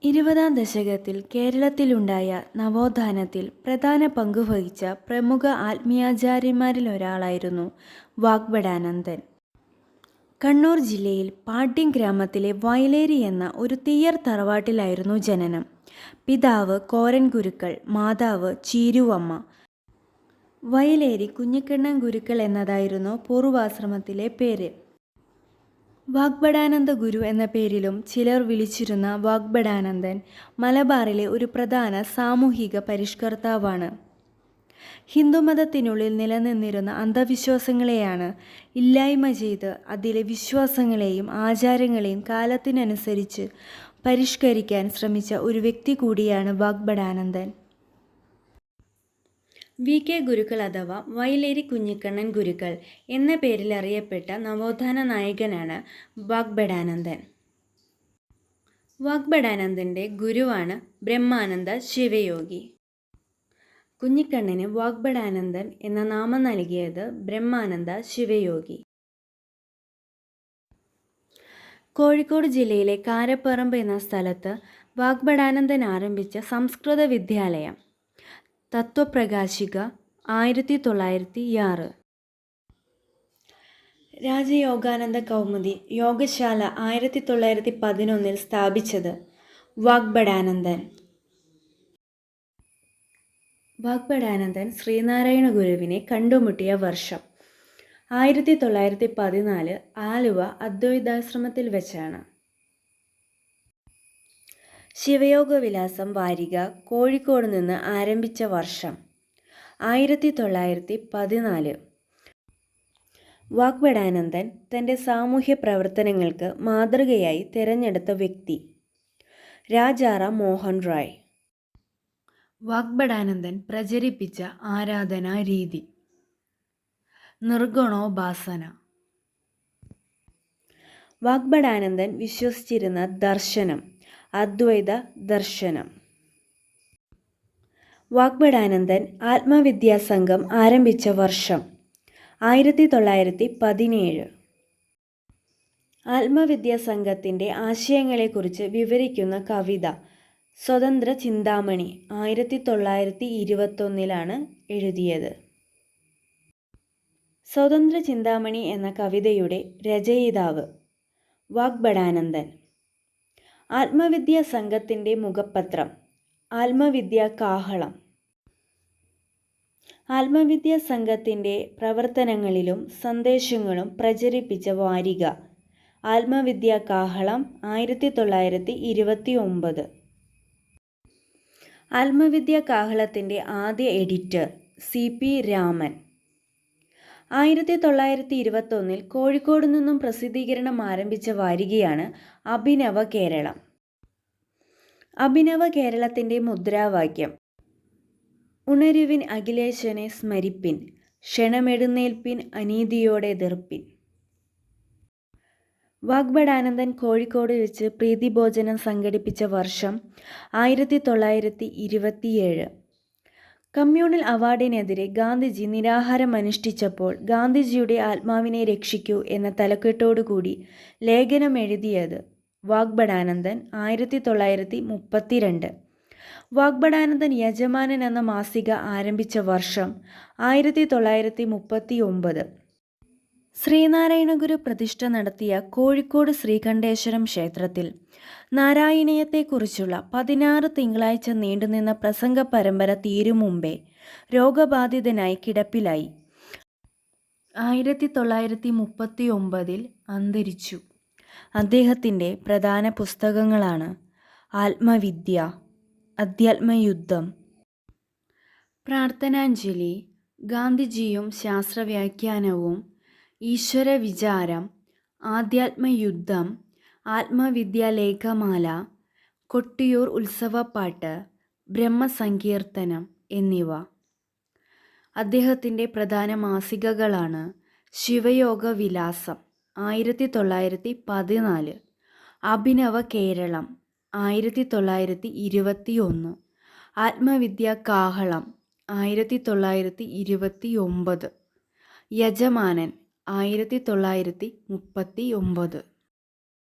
ഇരുപതാം ദശകത്തിൽ കേരളത്തിലുണ്ടായ നവോത്ഥാനത്തിൽ പ്രധാന പങ്കുവഹിച്ച പ്രമുഖ ആത്മീയാചാര്യന്മാരിലൊരാളായിരുന്നു വാഗ്ഭടാനന്ദൻ. കണ്ണൂർ ജില്ലയിൽ പാട്യം ഗ്രാമത്തിലെ വയലേരി എന്ന ഒരു തീയർ തറവാട്ടിലായിരുന്നു ജനനം. പിതാവ് കോരൻ ഗുരുക്കൾ, മാതാവ് ചീരുവമ്മ. വയലേരി കുഞ്ഞിക്കണ്ണൻ ഗുരുക്കൾ എന്നതായിരുന്നു പൂർവാശ്രമത്തിലെ പേര്. വാഗ്ഭടാനന്ദ ഗുരു എന്ന പേരിലും ചിലർ വിളിച്ചിരുന്ന വാഗ്ഭടാനന്ദൻ മലബാറിലെ ഒരു പ്രധാന സാമൂഹിക പരിഷ്കർത്താവാണ്. ഹിന്ദുമതത്തിനുള്ളിൽ നിലനിന്നിരുന്ന അന്ധവിശ്വാസങ്ങളെയാണ് ഇല്ലായ്മ ചെയ്ത് അതിലെ വിശ്വാസങ്ങളെയും ആചാരങ്ങളെയും കാലത്തിനനുസരിച്ച് പരിഷ്കരിക്കാൻ ശ്രമിച്ച ഒരു വ്യക്തി കൂടിയാണ് വാഗ്ഭടാനന്ദൻ. വി കെ ഗുരുക്കൾ അഥവാ വയലേരി കുഞ്ഞിക്കണ്ണൻ ഗുരുക്കൾ എന്ന പേരിൽ അറിയപ്പെട്ട നവോത്ഥാന നായകനാണ് വാഗ്ഭടാനന്ദൻ. വാഗ്ഭടാനന്ദൻ്റെ ഗുരുവാണ് ബ്രഹ്മാനന്ദ ശിവയോഗി. കുഞ്ഞിക്കണ്ണന് വാഗ്ഭടാനന്ദൻ എന്ന നാമം നൽകിയത് ബ്രഹ്മാനന്ദ ശിവയോഗി. കോഴിക്കോട് ജില്ലയിലെ കാരപ്പറമ്പ് എന്ന സ്ഥലത്ത് വാഗ്ഭടാനന്ദൻ ആരംഭിച്ച സംസ്കൃത വിദ്യാലയം തത്വപ്രകാശിക 1906, രാജയോഗാനന്ദ കൗമുദി യോഗശാല 1911 സ്ഥാപിച്ചത് വാഗ്ഭടാനന്ദൻ. വാഗ്ഭടാനന്ദൻ ശ്രീനാരായണ ഗുരുവിനെ കണ്ടുമുട്ടിയ വർഷം 1914 ആലുവ അദ്വൈതാശ്രമത്തിൽ വെച്ചാണ്. ശിവയോഗവിലാസം വാരിക കോഴിക്കോട് നിന്ന് ആരംഭിച്ച വർഷം 1914. വാഗ്ഭടാനന്ദൻ തൻ്റെ സാമൂഹ്യ പ്രവർത്തനങ്ങൾക്ക് മാതൃകയായി തിരഞ്ഞെടുത്ത വ്യക്തി രാജാറാം മോഹൻ റായ്. വാഗ്ഭടാനന്ദൻ പ്രചരിപ്പിച്ച ആരാധനാ രീതി നിർഗുണോപാസന. വാഗ്ഭടാനന്ദൻ വിശ്വസിച്ചിരുന്ന ദർശനം അദ്വൈത ദർശനം. വാഗ്ഭടാനന്ദൻ ആത്മവിദ്യാസംഘം ആരംഭിച്ച വർഷം 1917. ആത്മവിദ്യാസംഘത്തിൻ്റെ ആശയങ്ങളെക്കുറിച്ച് വിവരിക്കുന്ന കവിത സ്വതന്ത്ര ചിന്താമണി 1921 എഴുതിയത്. സ്വതന്ത്ര ചിന്താമണി എന്ന കവിതയുടെ രചയിതാവ് വാഗ്ഭടാനന്ദൻ. ആത്മവിദ്യാ സംഘത്തിൻ്റെ മുഖപത്രം ആത്മവിദ്യാ കാഹളം. ആത്മവിദ്യാ സംഘത്തിൻ്റെ പ്രവർത്തനങ്ങളിലും സന്ദേശങ്ങളും പ്രചരിപ്പിച്ച വാരിക ആത്മവിദ്യാ കാഹളം 1929. ആത്മവിദ്യാ കാഹളത്തിൻ്റെ ആദ്യ എഡിറ്റർ CP രാമൻ. 1921 കോഴിക്കോട് നിന്നും പ്രസിദ്ധീകരണം ആരംഭിച്ച വാരികയാണ് അഭിനവ കേരളം. അഭിനവ കേരളത്തിൻ്റെ മുദ്രാവാക്യം ഉണരുവിൻ അഖിലേശനെ സ്മരിപ്പിൻ, ക്ഷണമെഴുന്നേൽപ്പിൻ അനീതിയോടെ എതിർപ്പിൻ. വാഗ്ഭടാനന്ദൻ കോഴിക്കോട് വെച്ച് പ്രീതിഭോജനം സംഘടിപ്പിച്ച വർഷം 1927. കമ്മ്യൂണൽ അവാർഡിനെതിരെ ഗാന്ധിജി നിരാഹാരം അനുഷ്ഠിച്ചപ്പോൾ ഗാന്ധിജിയുടെ ആത്മാവിനെ രക്ഷിക്കൂ എന്ന തലക്കെട്ടോടുകൂടി ലേഖനം എഴുതിയത് വാഗ്ഭടാനന്ദൻ 1932. വാഗ്ഭടാനന്ദൻ യജമാനൻ എന്ന മാസിക ആരംഭിച്ച വർഷം 1939. ശ്രീനാരായണ ഗുരു പ്രതിഷ്ഠ നടത്തിയ കോഴിക്കോട് ശ്രീകണ്ഠേശ്വരം ക്ഷേത്രത്തിൽ നാരായണീയത്തെക്കുറിച്ചുള്ള 16 തിങ്കളാഴ്ച നീണ്ടുനിന്ന പ്രസംഗ പരമ്പര തീരും മുമ്പേ രോഗബാധിതനായി കിടപ്പിലായി. 1939 അന്തരിച്ചു. അദ്ദേഹത്തിൻ്റെ പ്രധാന പുസ്തകങ്ങളാണ് ആത്മവിദ്യ, അധ്യാത്മയുദ്ധം, പ്രാർത്ഥനാഞ്ജലി, ഗാന്ധിജിയും ശാസ്ത്രവ്യാഖ്യാനവും, ഈശ്വരവിചാരം, ആധ്യാത്മയുദ്ധം, ആത്മവിദ്യാലേഖമാല, കൊട്ടിയൂർ ഉത്സവപ്പാട്ട്, ബ്രഹ്മസങ്കീർത്തനം എന്നിവ. അദ്ദേഹത്തിൻ്റെ പ്രധാന മാസികകളാണ് ശിവയോഗ വിലാസം 1914, അഭിനവ കേരളം 1921, ആത്മവിദ്യാ കാഹളം 1929, യജമാനൻ 1939.